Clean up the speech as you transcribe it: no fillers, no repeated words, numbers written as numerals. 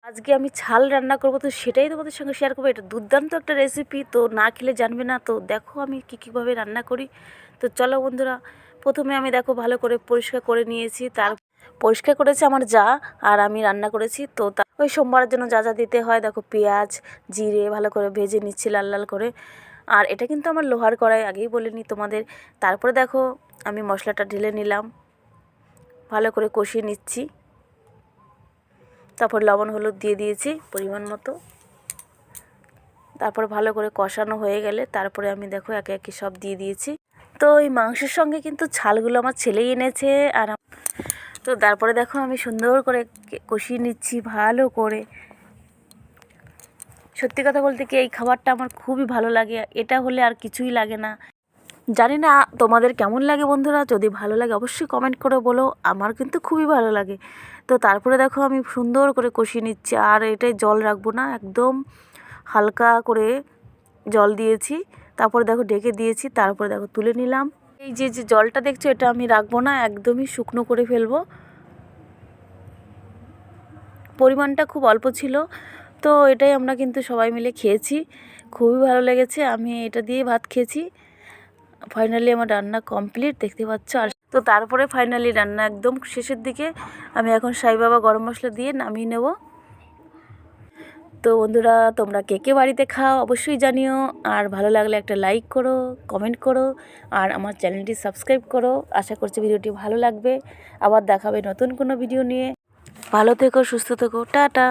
আজকে আমি ছাল রান্না করব, তো সেটাই তোমাদের সঙ্গে শেয়ার করবো। এটা দুর্দান্ত একটা রেসিপি, তো না খেলে জানবে না। তো দেখো আমি কীভাবে রান্না করি। তো চলো বন্ধুরা, প্রথমে আমি দেখো ভালো করে পরিষ্কার করে নিয়েছি। পরিষ্কার করেছে আমার যা, আর আমি রান্না করেছি। তো ওই সোমবারের জন্য যা যা দিতে হয় দেখো, পেঁয়াজ জিরে ভালো করে ভেজে নিচ্ছি লাল লাল করে। আর এটা কিন্তু আমার লোহার কড়াই, আগেই বলিনি তোমাদের। তারপরে দেখো আমি মশলাটা ঢেলে নিলাম, ভালো করে কষিয়ে নিচ্ছি। তারপর লবণ হলুদ দিয়ে দিয়েছি পরিমাণ মতো। তারপর ভালো করে কষানো হয়ে গেলে তারপরে আমি দেখো একে একে সব দিয়ে দিয়েছি। তো এই মাংসের সঙ্গে কিন্তু ছালগুলো আমার ছেলেই এনেছে। আর তো তারপরে দেখো আমি সুন্দর করে কষিয়ে নিচ্ছি ভালো করে। সত্যি কথা বলতে কি, এই খাবারটা আমার খুবই ভালো লাগে। এটা হলে আর কিছুই লাগে না। জানি না তোমাদের কেমন লাগে বন্ধুরা, যদি ভালো লাগে অবশ্যই কমেন্ট করে বলো। আমার কিন্তু খুবই ভালো লাগে। তো তারপরে দেখো আমি সুন্দর করে কষিয়ে নিচ্ছি। আর এটাই জল রাখবো না, একদম হালকা করে জল দিয়েছি। তারপরে দেখো ঢেকে দিয়েছি। তারপরে দেখো তুলে নিলাম। এই যে জলটা দেখছো, এটা আমি রাখবো না, একদমই শুকনো করে ফেলবো। পরিমাণটা খুব অল্প ছিল। তো এটাই আমরা কিন্তু সবাই মিলে খেয়েছি, খুবই ভালো লেগেছে। আমি এটা দিয়ে ভাত খেয়েছি। ফাইনালি আমার রান্না কমপ্লিট, দেখতে পাচ্ছ। আর তো তারপরে ফাইনালি রান্না একদম শেষের দিকে আমি এখন সাই বাবা গরম মশলা দিয়ে নামিয়ে নেব। তো বন্ধুরা, তোমরা কে কে বাড়িতে খাও অবশ্যই জানিও। আর ভালো লাগলে একটা লাইক করো, কমেন্ট করো, আর আমার চ্যানেলটি সাবস্ক্রাইব করো। আশা করছি ভিডিওটি ভালো লাগবে। আবার দেখাবে নতুন কোনো ভিডিও নিয়ে। ভালো থেকো, সুস্থ থেকো, টাটা।